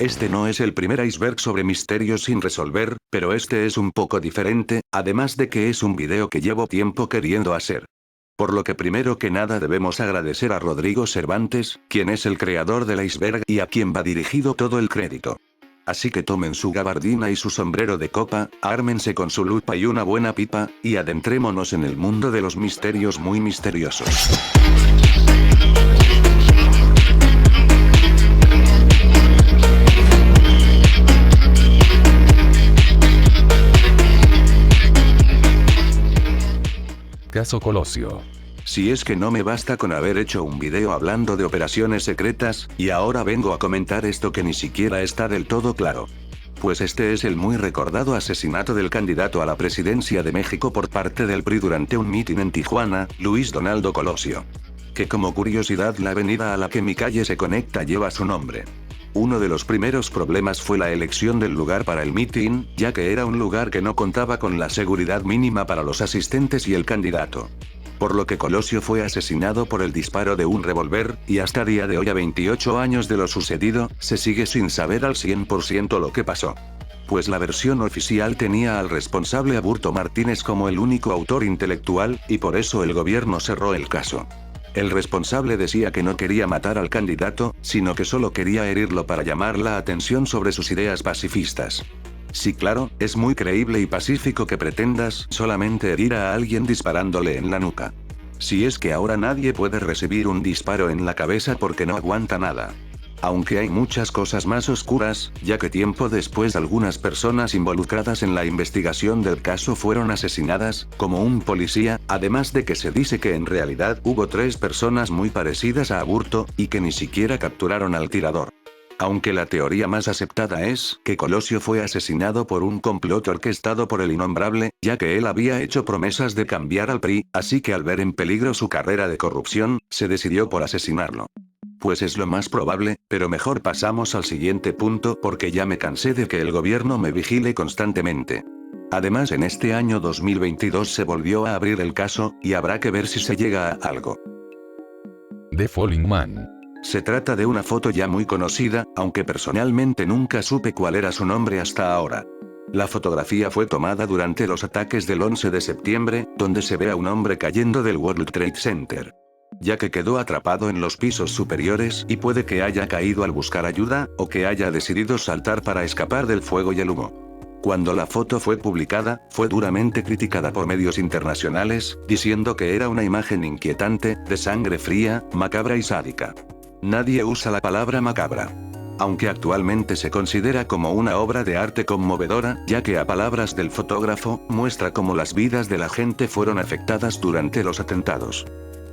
Este no es el primer iceberg sobre misterios sin resolver, pero este es un poco diferente, además de que es un video que llevo tiempo queriendo hacer. Por lo que primero que nada debemos agradecer a Rodrigo Cervantes, quien es el creador del iceberg y a quien va dirigido todo el crédito. Así que tomen su gabardina y su sombrero de copa, ármense con su lupa y una buena pipa, y adentrémonos en el mundo de los misterios muy misteriosos. Caso Colosio. Si es que no me basta con haber hecho un video hablando de operaciones secretas, y ahora vengo a comentar esto que ni siquiera está del todo claro. Pues este es el muy recordado asesinato del candidato a la presidencia de México por parte del PRI durante un mitin en Tijuana, Luis Donaldo Colosio. Que como curiosidad la avenida a la que mi calle se conecta lleva su nombre. Uno de los primeros problemas fue la elección del lugar para el mitin, ya que era un lugar que no contaba con la seguridad mínima para los asistentes y el candidato. Por lo que Colosio fue asesinado por el disparo de un revólver, y hasta día de hoy, a 28 años de lo sucedido, se sigue sin saber al 100% lo que pasó. Pues la versión oficial tenía al responsable Aburto Martínez como el único autor intelectual, y por eso el gobierno cerró el caso. El responsable decía que no quería matar al candidato, sino que solo quería herirlo para llamar la atención sobre sus ideas pacifistas. Sí, claro, es muy creíble y pacífico que pretendas solamente herir a alguien disparándole en la nuca. Si es que ahora nadie puede recibir un disparo en la cabeza porque no aguanta nada. Aunque hay muchas cosas más oscuras, ya que tiempo después algunas personas involucradas en la investigación del caso fueron asesinadas, como un policía, además de que se dice que en realidad hubo 3 personas muy parecidas a Aburto, y que ni siquiera capturaron al tirador. Aunque la teoría más aceptada es que Colosio fue asesinado por un complot orquestado por el innombrable, ya que él había hecho promesas de cambiar al PRI, así que al ver en peligro su carrera de corrupción, se decidió por asesinarlo. Pues es lo más probable, pero mejor pasamos al siguiente punto porque ya me cansé de que el gobierno me vigile constantemente. Además, en este año 2022 se volvió a abrir el caso, y habrá que ver si se llega a algo. The Falling Man. Se trata de una foto ya muy conocida, aunque personalmente nunca supe cuál era su nombre hasta ahora. La fotografía fue tomada durante los ataques del 11 de septiembre, donde se ve a un hombre cayendo del World Trade Center. Ya que quedó atrapado en los pisos superiores y puede que haya caído al buscar ayuda, o que haya decidido saltar para escapar del fuego y el humo. Cuando la foto fue publicada, fue duramente criticada por medios internacionales, diciendo que era una imagen inquietante, de sangre fría, macabra y sádica. Nadie usa la palabra macabra. Aunque actualmente se considera como una obra de arte conmovedora, ya que a palabras del fotógrafo, muestra cómo las vidas de la gente fueron afectadas durante los atentados.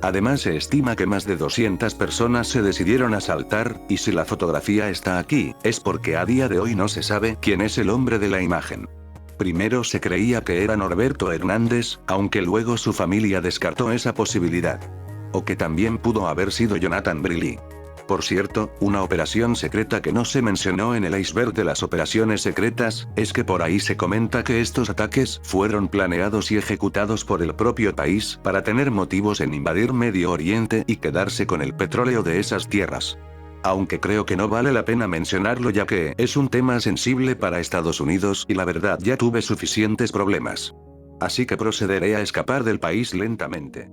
Además se estima que más de 200 personas se decidieron a saltar, y si la fotografía está aquí, es porque a día de hoy no se sabe quién es el hombre de la imagen. Primero se creía que era Norberto Hernández, aunque luego su familia descartó esa posibilidad. O que también pudo haber sido Jonathan Briley. Por cierto, una operación secreta que no se mencionó en el iceberg de las operaciones secretas, es que por ahí se comenta que estos ataques fueron planeados y ejecutados por el propio país para tener motivos en invadir Medio Oriente y quedarse con el petróleo de esas tierras. Aunque creo que no vale la pena mencionarlo ya que es un tema sensible para Estados Unidos y la verdad ya tuve suficientes problemas. Así que procederé a escapar del país lentamente.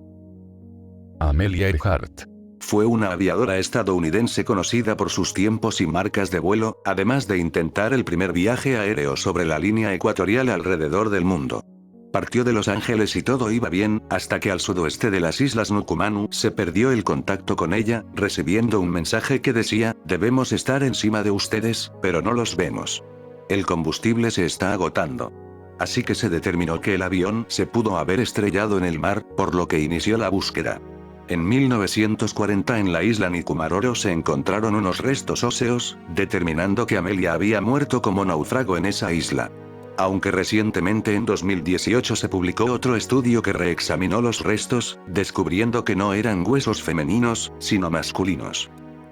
Amelia Earhart. Fue una aviadora estadounidense conocida por sus tiempos y marcas de vuelo, además de intentar el primer viaje aéreo sobre la línea ecuatorial alrededor del mundo. Partió de Los Ángeles y todo iba bien, hasta que al sudoeste de las islas Nukumanu se perdió el contacto con ella, recibiendo un mensaje que decía, debemos estar encima de ustedes, pero no los vemos. El combustible se está agotando. Así que se determinó que el avión se pudo haber estrellado en el mar, por lo que inició la búsqueda. En 1940 en la isla Nikumaroro se encontraron unos restos óseos, determinando que Amelia había muerto como náufrago en esa isla. Aunque recientemente en 2018 se publicó otro estudio que reexaminó los restos, descubriendo que no eran huesos femeninos, sino masculinos.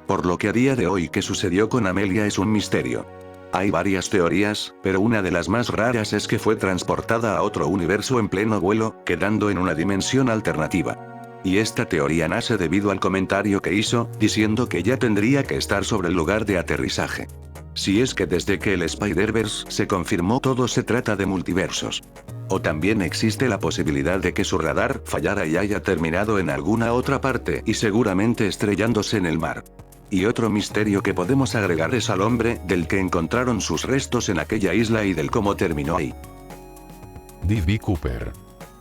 Por lo que a día de hoy qué sucedió con Amelia es un misterio. Hay varias teorías, pero una de las más raras es que fue transportada a otro universo en pleno vuelo, quedando en una dimensión alternativa. Y esta teoría nace debido al comentario que hizo, diciendo que ya tendría que estar sobre el lugar de aterrizaje. Si es que desde que el Spider-Verse se confirmó todo se trata de multiversos. O también existe la posibilidad de que su radar fallara y haya terminado en alguna otra parte y seguramente estrellándose en el mar. Y otro misterio que podemos agregar es al hombre del que encontraron sus restos en aquella isla y del cómo terminó ahí. D.B. Cooper.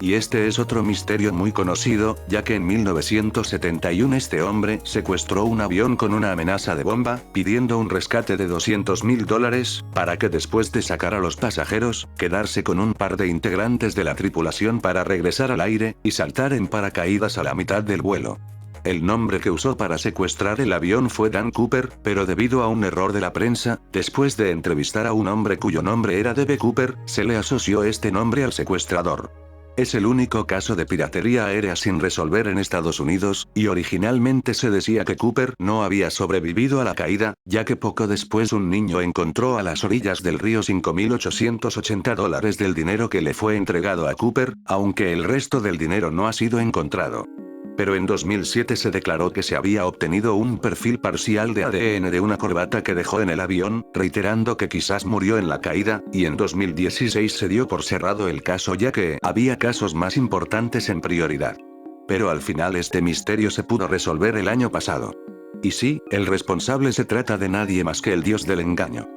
Y este es otro misterio muy conocido, ya que en 1971 este hombre secuestró un avión con una amenaza de bomba, pidiendo un rescate de $200,000, para que después de sacar a los pasajeros, quedarse con un par de integrantes de la tripulación para regresar al aire, y saltar en paracaídas a la mitad del vuelo. El nombre que usó para secuestrar el avión fue Dan Cooper, pero debido a un error de la prensa, después de entrevistar a un hombre cuyo nombre era D.B. Cooper, se le asoció este nombre al secuestrador. Es el único caso de piratería aérea sin resolver en Estados Unidos, y originalmente se decía que Cooper no había sobrevivido a la caída, ya que poco después un niño encontró a las orillas del río $5,880 del dinero que le fue entregado a Cooper, aunque el resto del dinero no ha sido encontrado. Pero en 2007 se declaró que se había obtenido un perfil parcial de ADN de una corbata que dejó en el avión, reiterando que quizás murió en la caída, y en 2016 se dio por cerrado el caso ya que había casos más importantes en prioridad. Pero al final este misterio se pudo resolver el año pasado. Y sí, el responsable se trata de nadie más que el dios del engaño.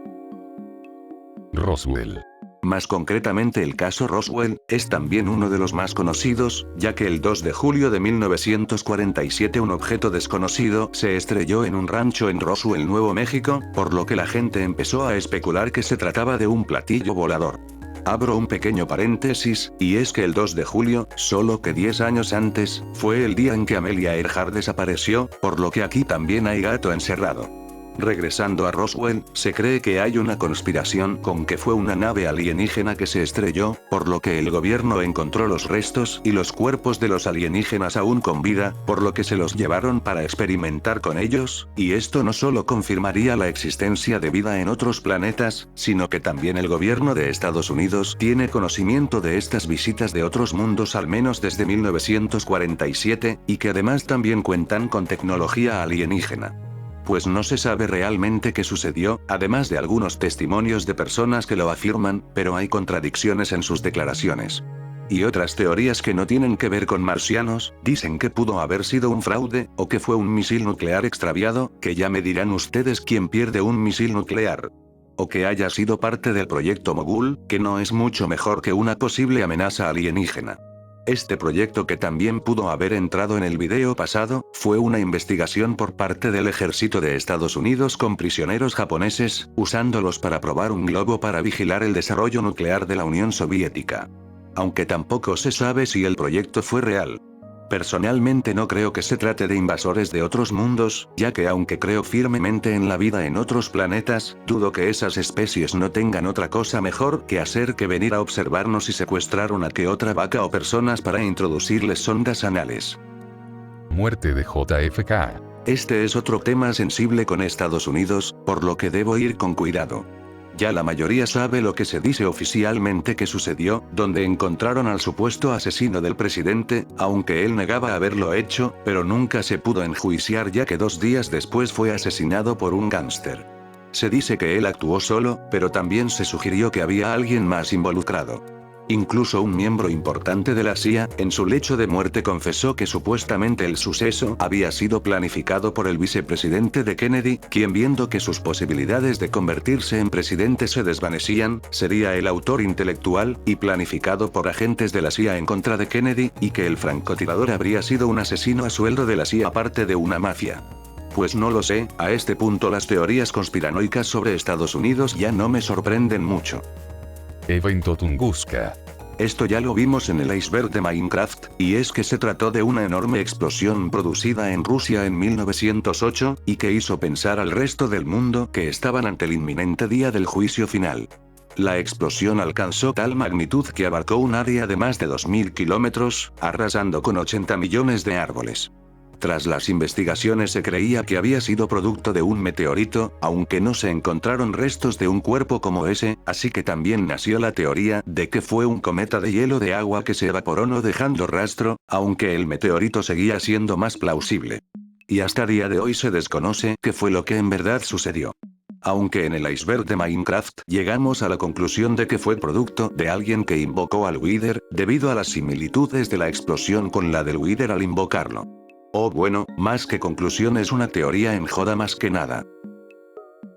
Roswell. Más concretamente el caso Roswell, es también uno de los más conocidos, ya que el 2 de julio de 1947 un objeto desconocido se estrelló en un rancho en Roswell, Nuevo México, por lo que la gente empezó a especular que se trataba de un platillo volador. Abro un pequeño paréntesis, y es que el 2 de julio, solo que 10 años antes, fue el día en que Amelia Earhart desapareció, por lo que aquí también hay gato encerrado. Regresando a Roswell, se cree que hay una conspiración con que fue una nave alienígena que se estrelló, por lo que el gobierno encontró los restos y los cuerpos de los alienígenas aún con vida, por lo que se los llevaron para experimentar con ellos, y esto no solo confirmaría la existencia de vida en otros planetas, sino que también el gobierno de Estados Unidos tiene conocimiento de estas visitas de otros mundos al menos desde 1947, y que además también cuentan con tecnología alienígena. Pues no se sabe realmente qué sucedió, además de algunos testimonios de personas que lo afirman, pero hay contradicciones en sus declaraciones. Y otras teorías que no tienen que ver con marcianos, dicen que pudo haber sido un fraude, o que fue un misil nuclear extraviado, que ya me dirán ustedes quién pierde un misil nuclear. O que haya sido parte del proyecto Mogul, que no es mucho mejor que una posible amenaza alienígena. Este proyecto, que también pudo haber entrado en el video pasado, fue una investigación por parte del ejército de Estados Unidos con prisioneros japoneses, usándolos para probar un globo para vigilar el desarrollo nuclear de la Unión Soviética. Aunque tampoco se sabe si el proyecto fue real. Personalmente no creo que se trate de invasores de otros mundos, ya que aunque creo firmemente en la vida en otros planetas, dudo que esas especies no tengan otra cosa mejor que hacer que venir a observarnos y secuestrar una que otra vaca o personas para introducirles sondas anales. Muerte de JFK. Este es otro tema sensible con Estados Unidos, por lo que debo ir con cuidado. Ya la mayoría sabe lo que se dice oficialmente que sucedió, donde encontraron al supuesto asesino del presidente, aunque él negaba haberlo hecho, pero nunca se pudo enjuiciar ya que 2 días después fue asesinado por un gángster. Se dice que él actuó solo, pero también se sugirió que había alguien más involucrado. Incluso un miembro importante de la CIA, en su lecho de muerte confesó que supuestamente el suceso había sido planificado por el vicepresidente de Kennedy, quien viendo que sus posibilidades de convertirse en presidente se desvanecían, sería el autor intelectual, y planificado por agentes de la CIA en contra de Kennedy, y que el francotirador habría sido un asesino a sueldo de la CIA aparte de una mafia. Pues no lo sé, a este punto las teorías conspiranoicas sobre Estados Unidos ya no me sorprenden mucho. Evento Tunguska. Esto ya lo vimos en el iceberg de Minecraft, y es que se trató de una enorme explosión producida en Rusia en 1908, y que hizo pensar al resto del mundo que estaban ante el inminente día del juicio final. La explosión alcanzó tal magnitud que abarcó un área de más de 2000 kilómetros, arrasando con 80 millones de árboles. Tras las investigaciones se creía que había sido producto de un meteorito, aunque no se encontraron restos de un cuerpo como ese, así que también nació la teoría de que fue un cometa de hielo de agua que se evaporó no dejando rastro, aunque el meteorito seguía siendo más plausible. Y hasta día de hoy se desconoce qué fue lo que en verdad sucedió. aunque en el iceberg de Minecraft llegamos a la conclusión de que fue producto de alguien que invocó al Wither, debido a las similitudes de la explosión con la del Wither al invocarlo. O bueno, más que conclusión es una teoría en joda más que nada.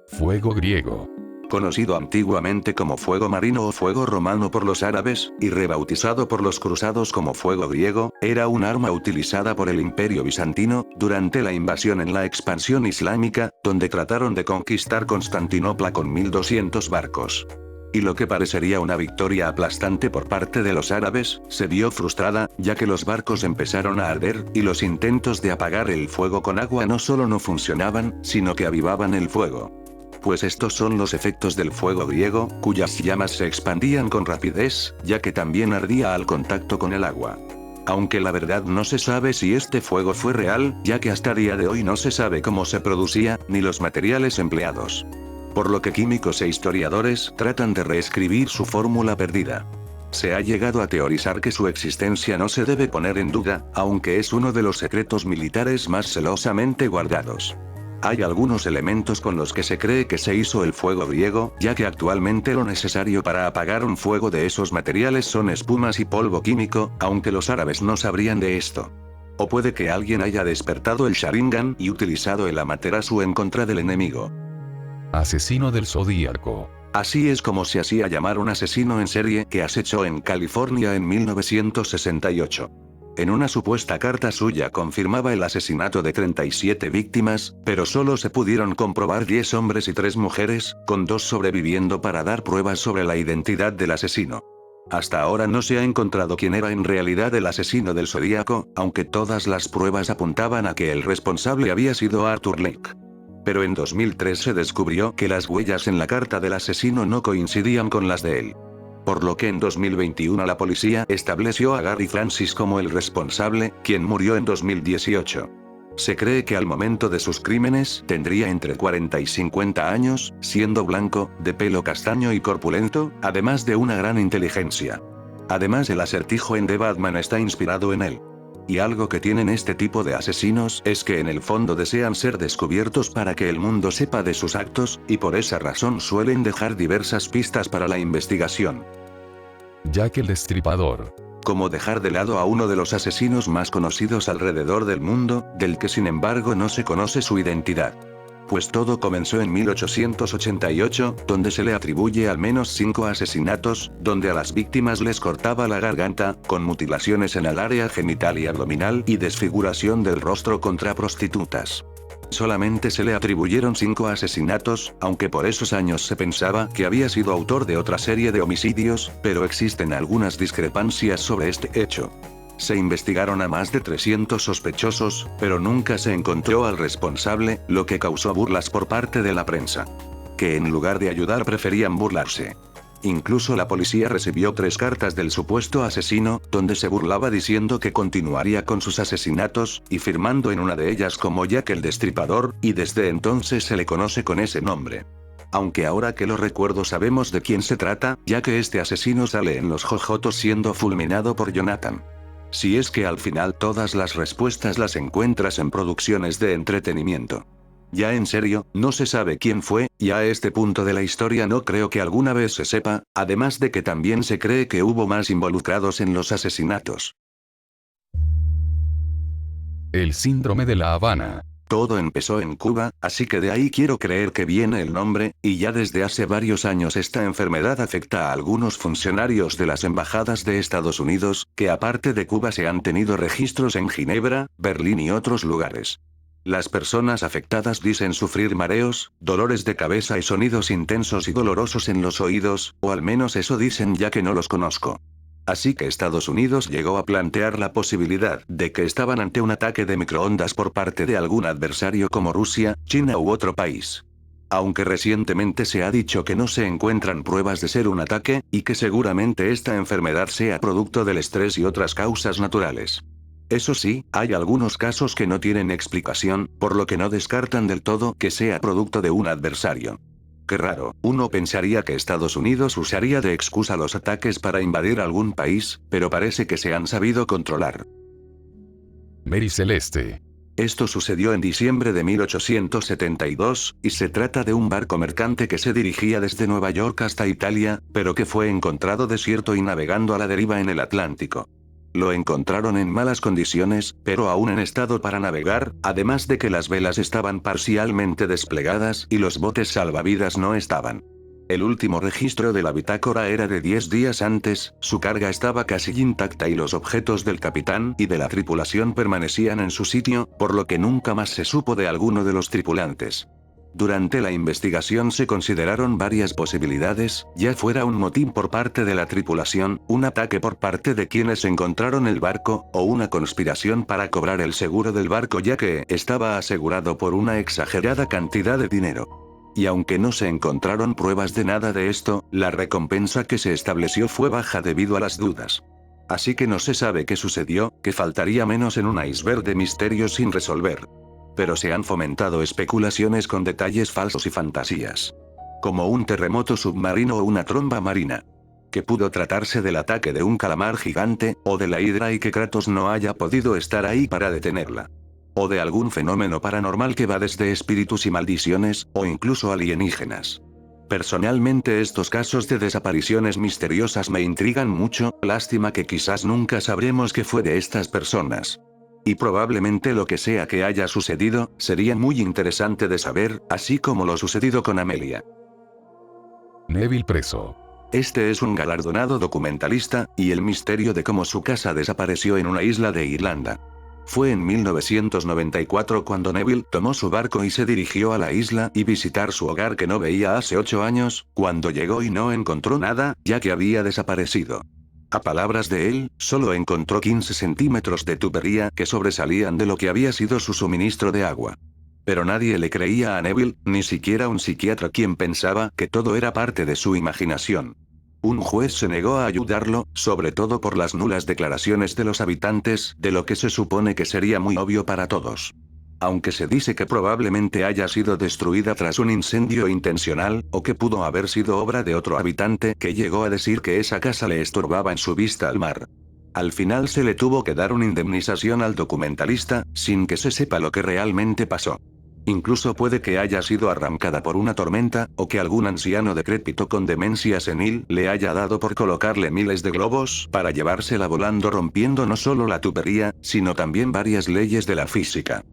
Fuego griego. Conocido antiguamente como fuego marino o fuego romano por los árabes, y rebautizado por los cruzados como fuego griego, era un arma utilizada por el Imperio Bizantino, durante la invasión en la expansión islámica, donde trataron de conquistar Constantinopla con 1200 barcos. Y lo que parecería una victoria aplastante por parte de los árabes, se vio frustrada, ya que los barcos empezaron a arder, y los intentos de apagar el fuego con agua no solo no funcionaban, sino que avivaban el fuego. Pues estos son los efectos del fuego griego, cuyas llamas se expandían con rapidez, ya que también ardía al contacto con el agua. Aunque la verdad no se sabe si este fuego fue real, ya que hasta día de hoy no se sabe cómo se producía, ni los materiales empleados. Por lo que químicos e historiadores tratan de reescribir su fórmula perdida. Se ha llegado a teorizar que su existencia no se debe poner en duda, aunque es uno de los secretos militares más celosamente guardados. Hay algunos elementos con los que se cree que se hizo el fuego griego, ya que actualmente lo necesario para apagar un fuego de esos materiales son espumas y polvo químico, aunque los árabes no sabrían de esto. O puede que alguien haya despertado el Sharingan y utilizado el Amaterasu en contra del enemigo. Asesino del Zodíaco. Así es como se hacía llamar un asesino en serie que acechó en California en 1968. En una supuesta carta suya confirmaba el asesinato de 37 víctimas, pero solo se pudieron comprobar 10 hombres y 3 mujeres, con 2 sobreviviendo para dar pruebas sobre la identidad del asesino. Hasta ahora no se ha encontrado quién era en realidad el asesino del Zodíaco, aunque todas las pruebas apuntaban a que el responsable había sido Arthur Lake. Pero en 2003 se descubrió que las huellas en la carta del asesino no coincidían con las de él. Por lo que en 2021 la policía estableció a Gary Francis como el responsable, quien murió en 2018. Se cree que al momento de sus crímenes tendría entre 40 y 50 años, siendo blanco, de pelo castaño y corpulento, además de una gran inteligencia. Además, el acertijo en The Batman está inspirado en él. Y algo que tienen este tipo de asesinos es que en el fondo desean ser descubiertos para que el mundo sepa de sus actos, y por esa razón suelen dejar diversas pistas para la investigación. Jack el Destripador. Como dejar de lado a uno de los asesinos más conocidos alrededor del mundo, del que sin embargo no se conoce su identidad. Pues todo comenzó en 1888, donde se le atribuye al menos 5 asesinatos, donde a las víctimas les cortaba la garganta, con mutilaciones en el área genital y abdominal y desfiguración del rostro contra prostitutas. Solamente se le atribuyeron 5 asesinatos, aunque por esos años se pensaba que había sido autor de otra serie de homicidios, pero existen algunas discrepancias sobre este hecho. Se investigaron a más de 300 sospechosos, pero nunca se encontró al responsable, lo que causó burlas por parte de la prensa. Que en lugar de ayudar preferían burlarse. Incluso la policía recibió 3 cartas del supuesto asesino, donde se burlaba diciendo que continuaría con sus asesinatos, y firmando en una de ellas como Jack el Destripador, y desde entonces se le conoce con ese nombre. Aunque ahora que lo recuerdo sabemos de quién se trata, ya que este asesino sale en los jojotos siendo fulminado por Jonathan. Si es que al final todas las respuestas las encuentras en producciones de entretenimiento. Ya en serio, no se sabe quién fue, y a este punto de la historia no creo que alguna vez se sepa, además de que también se cree que hubo más involucrados en los asesinatos. El síndrome de La Habana. Todo empezó en Cuba, así que de ahí quiero creer que viene el nombre, y ya desde hace varios años esta enfermedad afecta a algunos funcionarios de las embajadas de Estados Unidos, que aparte de Cuba se han tenido registros en Ginebra, Berlín y otros lugares. Las personas afectadas dicen sufrir mareos, dolores de cabeza y sonidos intensos y dolorosos en los oídos, o al menos eso dicen ya que no los conozco. Así que Estados Unidos llegó a plantear la posibilidad de que estaban ante un ataque de microondas por parte de algún adversario como Rusia, China u otro país. Aunque recientemente se ha dicho que no se encuentran pruebas de ser un ataque, y que seguramente esta enfermedad sea producto del estrés y otras causas naturales. Eso sí, hay algunos casos que no tienen explicación, por lo que no descartan del todo que sea producto de un adversario. Qué raro, uno pensaría que Estados Unidos usaría de excusa los ataques para invadir algún país, pero parece que se han sabido controlar. Mary Celeste. Esto sucedió en diciembre de 1872, y se trata de un barco mercante que se dirigía desde Nueva York hasta Italia, pero que fue encontrado desierto y navegando a la deriva en el Atlántico. Lo encontraron en malas condiciones, pero aún en estado para navegar, además de que las velas estaban parcialmente desplegadas y los botes salvavidas no estaban. El último registro de la bitácora era de 10 días antes, su carga estaba casi intacta y los objetos del capitán y de la tripulación permanecían en su sitio, por lo que nunca más se supo de alguno de los tripulantes. Durante la investigación se consideraron varias posibilidades, ya fuera un motín por parte de la tripulación, un ataque por parte de quienes encontraron el barco, o una conspiración para cobrar el seguro del barco ya que estaba asegurado por una exagerada cantidad de dinero. Y aunque no se encontraron pruebas de nada de esto, la recompensa que se estableció fue baja debido a las dudas. Así que no se sabe qué sucedió, que faltaría menos en un iceberg de misterios sin resolver. Pero se han fomentado especulaciones con detalles falsos y fantasías. Como un terremoto submarino o una tromba marina. Que pudo tratarse del ataque de un calamar gigante, o de la hidra y que Kratos no haya podido estar ahí para detenerla. O de algún fenómeno paranormal que va desde espíritus y maldiciones, o incluso alienígenas. Personalmente estos casos de desapariciones misteriosas me intrigan mucho, lástima que quizás nunca sabremos qué fue de estas personas. Y probablemente lo que sea que haya sucedido, sería muy interesante de saber, así como lo sucedido con Amelia. Neville preso. Este es un galardonado documentalista, y el misterio de cómo su casa desapareció en una isla de Irlanda. Fue en 1994 cuando Neville tomó su barco y se dirigió a la isla y visitar su hogar que no veía hace 8 años, cuando llegó y no encontró nada, ya que había desaparecido. A palabras de él, solo encontró 15 centímetros de tubería que sobresalían de lo que había sido su suministro de agua. Pero nadie le creía a Neville, ni siquiera un psiquiatra quien pensaba que todo era parte de su imaginación. Un juez se negó a ayudarlo, sobre todo por las nulas declaraciones de los habitantes, de lo que se supone que sería muy obvio para todos. Aunque se dice que probablemente haya sido destruida tras un incendio intencional, o que pudo haber sido obra de otro habitante que llegó a decir que esa casa le estorbaba en su vista al mar. Al final se le tuvo que dar una indemnización al documentalista, sin que se sepa lo que realmente pasó. Incluso puede que haya sido arrancada por una tormenta, o que algún anciano decrépito con demencia senil le haya dado por colocarle miles de globos para llevársela volando rompiendo no solo la tubería, sino también varias leyes de la física.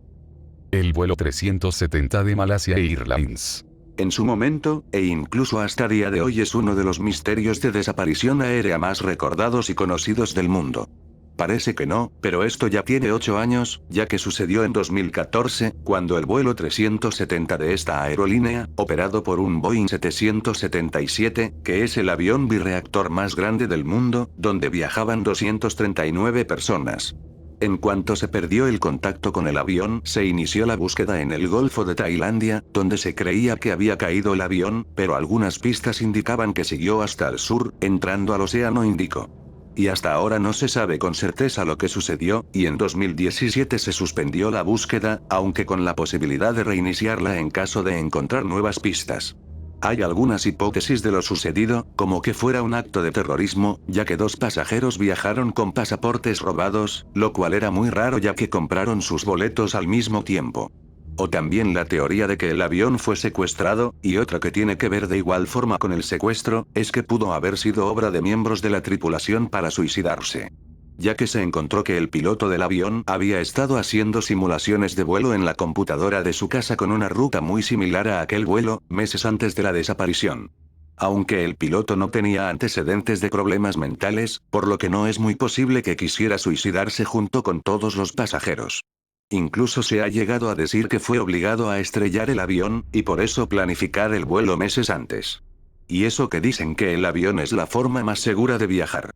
El vuelo 370 de Malaysia Airlines. En su momento, e incluso hasta día de hoy es uno de los misterios de desaparición aérea más recordados y conocidos del mundo. Parece que no, pero esto ya tiene 8 años, ya que sucedió en 2014, cuando el vuelo 370 de esta aerolínea, operado por un Boeing 777, que es el avión birreactor más grande del mundo, donde viajaban 239 personas. En cuanto se perdió el contacto con el avión, se inició la búsqueda en el Golfo de Tailandia, donde se creía que había caído el avión, pero algunas pistas indicaban que siguió hasta el sur, entrando al Océano Índico. Y hasta ahora no se sabe con certeza lo que sucedió, y en 2017 se suspendió la búsqueda, aunque con la posibilidad de reiniciarla en caso de encontrar nuevas pistas. Hay algunas hipótesis de lo sucedido, como que fuera un acto de terrorismo, ya que 2 pasajeros viajaron con pasaportes robados, lo cual era muy raro ya que compraron sus boletos al mismo tiempo. O también la teoría de que el avión fue secuestrado, y otra que tiene que ver de igual forma con el secuestro, es que pudo haber sido obra de miembros de la tripulación para suicidarse. Ya que se encontró que el piloto del avión había estado haciendo simulaciones de vuelo en la computadora de su casa con una ruta muy similar a aquel vuelo, meses antes de la desaparición. Aunque el piloto no tenía antecedentes de problemas mentales, por lo que no es muy posible que quisiera suicidarse junto con todos los pasajeros. Incluso se ha llegado a decir que fue obligado a estrellar el avión, y por eso planificar el vuelo meses antes. Y eso que dicen que el avión es la forma más segura de viajar.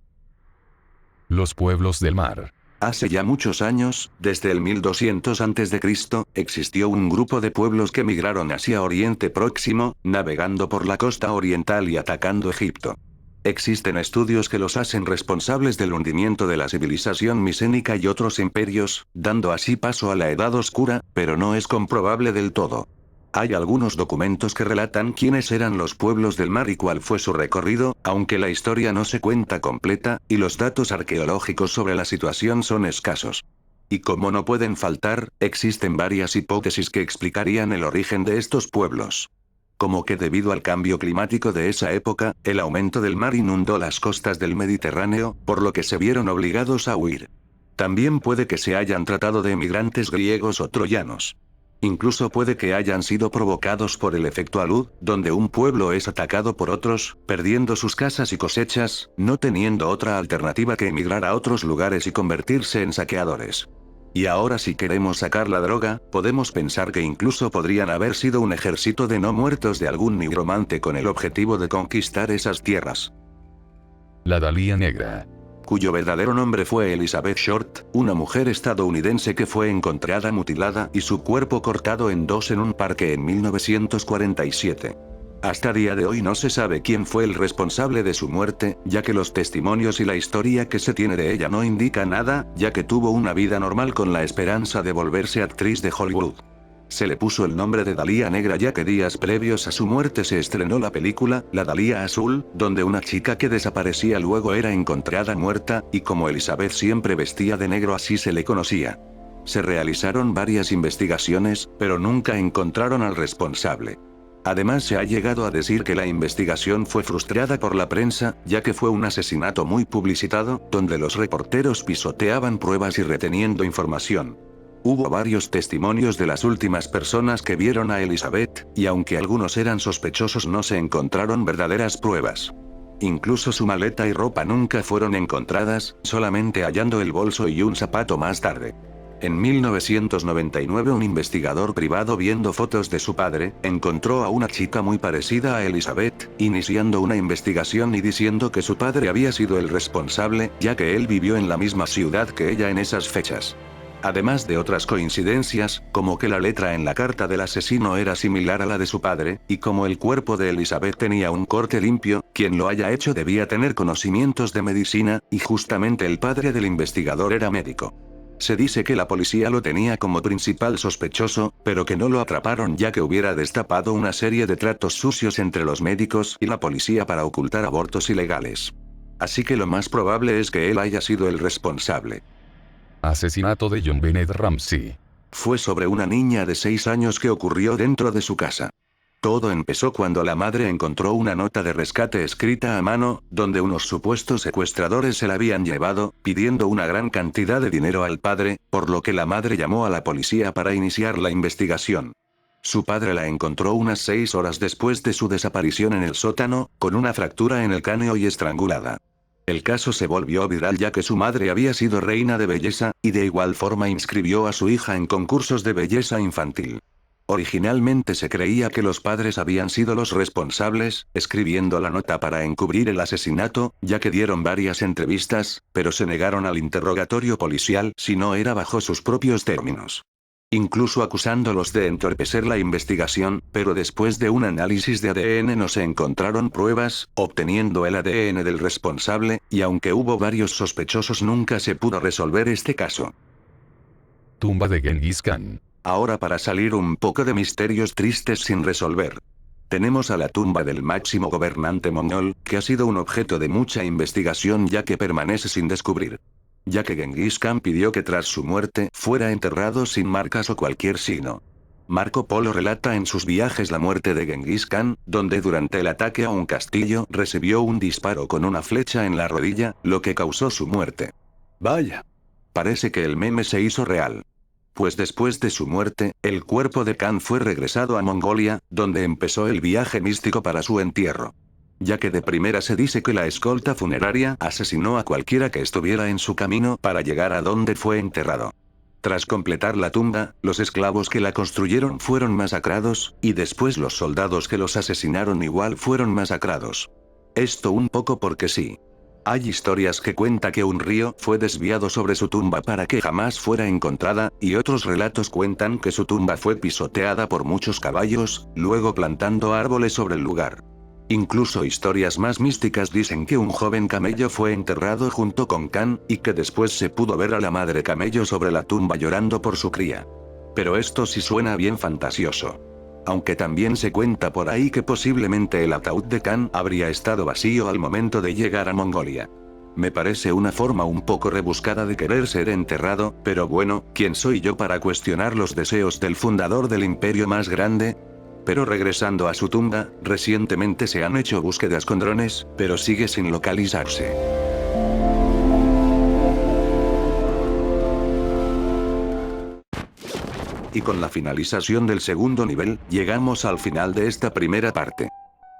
Los pueblos del mar. Hace ya muchos años, desde el 1200 a.C., existió un grupo de pueblos que migraron hacia Oriente Próximo, navegando por la costa oriental y atacando Egipto. Existen estudios que los hacen responsables del hundimiento de la civilización micénica y otros imperios, dando así paso a la Edad Oscura, pero no es comprobable del todo. Hay algunos documentos que relatan quiénes eran los pueblos del mar y cuál fue su recorrido, aunque la historia no se cuenta completa, y los datos arqueológicos sobre la situación son escasos. Y como no pueden faltar, existen varias hipótesis que explicarían el origen de estos pueblos. Como que debido al cambio climático de esa época, el aumento del mar inundó las costas del Mediterráneo, por lo que se vieron obligados a huir. También puede que se hayan tratado de emigrantes griegos o troyanos. Incluso puede que hayan sido provocados por el efecto alud, donde un pueblo es atacado por otros, perdiendo sus casas y cosechas, no teniendo otra alternativa que emigrar a otros lugares y convertirse en saqueadores. Y ahora si queremos sacar la droga, podemos pensar que incluso podrían haber sido un ejército de no muertos de algún nigromante con el objetivo de conquistar esas tierras. La Dalía Negra. Cuyo verdadero nombre fue Elizabeth Short, una mujer estadounidense que fue encontrada mutilada y su cuerpo cortado en dos en un parque en 1947. Hasta día de hoy no se sabe quién fue el responsable de su muerte, ya que los testimonios y la historia que se tiene de ella no indica nada, ya que tuvo una vida normal con la esperanza de volverse actriz de Hollywood. Se le puso el nombre de Dalía Negra ya que días previos a su muerte se estrenó la película, La Dalía Azul, donde una chica que desaparecía luego era encontrada muerta, y como Elizabeth siempre vestía de negro así se le conocía. Se realizaron varias investigaciones, pero nunca encontraron al responsable. Además se ha llegado a decir que la investigación fue frustrada por la prensa, ya que fue un asesinato muy publicitado, donde los reporteros pisoteaban pruebas y reteniendo información. Hubo varios testimonios de las últimas personas que vieron a Elizabeth, y aunque algunos eran sospechosos no se encontraron verdaderas pruebas. Incluso su maleta y ropa nunca fueron encontradas, solamente hallando el bolso y un zapato más tarde. En 1999 un investigador privado viendo fotos de su padre, encontró a una chica muy parecida a Elizabeth, iniciando una investigación y diciendo que su padre había sido el responsable, ya que él vivió en la misma ciudad que ella en esas fechas. Además de otras coincidencias, como que la letra en la carta del asesino era similar a la de su padre, y como el cuerpo de Elizabeth tenía un corte limpio, quien lo haya hecho debía tener conocimientos de medicina, y justamente el padre del investigador era médico. Se dice que la policía lo tenía como principal sospechoso, pero que no lo atraparon ya que hubiera destapado una serie de tratos sucios entre los médicos y la policía para ocultar abortos ilegales. Así que lo más probable es que él haya sido el responsable. Asesinato de John Bennett Ramsey. Fue sobre una niña de 6 años que ocurrió dentro de su casa. Todo empezó cuando la madre encontró una nota de rescate escrita a mano, donde unos supuestos secuestradores se la habían llevado, pidiendo una gran cantidad de dinero al padre, por lo que la madre llamó a la policía para iniciar la investigación. Su padre la encontró unas 6 horas después de su desaparición en el sótano, con una fractura en el cráneo y estrangulada. El caso se volvió viral ya que su madre había sido reina de belleza, y de igual forma inscribió a su hija en concursos de belleza infantil. Originalmente se creía que los padres habían sido los responsables, escribiendo la nota para encubrir el asesinato, ya que dieron varias entrevistas, pero se negaron al interrogatorio policial si no era bajo sus propios términos. Incluso acusándolos de entorpecer la investigación, pero después de un análisis de ADN no se encontraron pruebas, obteniendo el ADN del responsable, y aunque hubo varios sospechosos nunca se pudo resolver este caso. Tumba de Genghis Khan. Ahora para salir un poco de misterios tristes sin resolver. Tenemos a la tumba del máximo gobernante mongol, que ha sido un objeto de mucha investigación ya que permanece sin descubrir. Ya que Genghis Khan pidió que tras su muerte fuera enterrado sin marcas o cualquier signo. Marco Polo relata en sus viajes la muerte de Genghis Khan, donde durante el ataque a un castillo recibió un disparo con una flecha en la rodilla, lo que causó su muerte. Vaya. Parece que el meme se hizo real. Pues después de su muerte, el cuerpo de Khan fue regresado a Mongolia, donde empezó el viaje místico para su entierro. Ya que de primera se dice que la escolta funeraria asesinó a cualquiera que estuviera en su camino para llegar a donde fue enterrado. Tras completar la tumba, los esclavos que la construyeron fueron masacrados, y después los soldados que los asesinaron igual fueron masacrados. Esto un poco porque sí. Hay historias que cuenta que un río fue desviado sobre su tumba para que jamás fuera encontrada, y otros relatos cuentan que su tumba fue pisoteada por muchos caballos, luego plantando árboles sobre el lugar. Incluso historias más místicas dicen que un joven camello fue enterrado junto con Khan, y que después se pudo ver a la madre camello sobre la tumba llorando por su cría. Pero esto sí suena bien fantasioso. Aunque también se cuenta por ahí que posiblemente el ataúd de Khan habría estado vacío al momento de llegar a Mongolia. Me parece una forma un poco rebuscada de querer ser enterrado, pero bueno, ¿quién soy yo para cuestionar los deseos del fundador del imperio más grande? Pero regresando a su tumba, recientemente se han hecho búsquedas con drones, pero sigue sin localizarse. Y con la finalización del segundo nivel, llegamos al final de esta primera parte.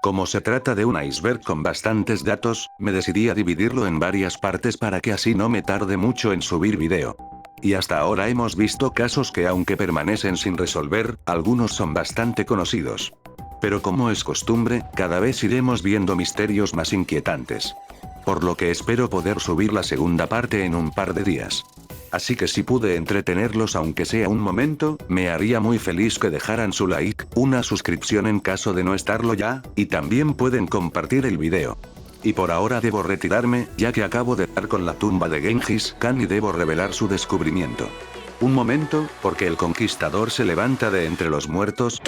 Como se trata de un iceberg con bastantes datos, me decidí a dividirlo en varias partes para que así no me tarde mucho en subir video. Y hasta ahora hemos visto casos que aunque permanecen sin resolver, algunos son bastante conocidos. Pero como es costumbre, cada vez iremos viendo misterios más inquietantes. Por lo que espero poder subir la segunda parte en un par de días. Así que si pude entretenerlos aunque sea un momento, me haría muy feliz que dejaran su like, una suscripción en caso de no estarlo ya, y también pueden compartir el video. Y por ahora debo retirarme, ya que acabo de dar con la tumba de Genghis Khan y debo revelar su descubrimiento. Un momento, porque el conquistador se levanta de entre los muertos.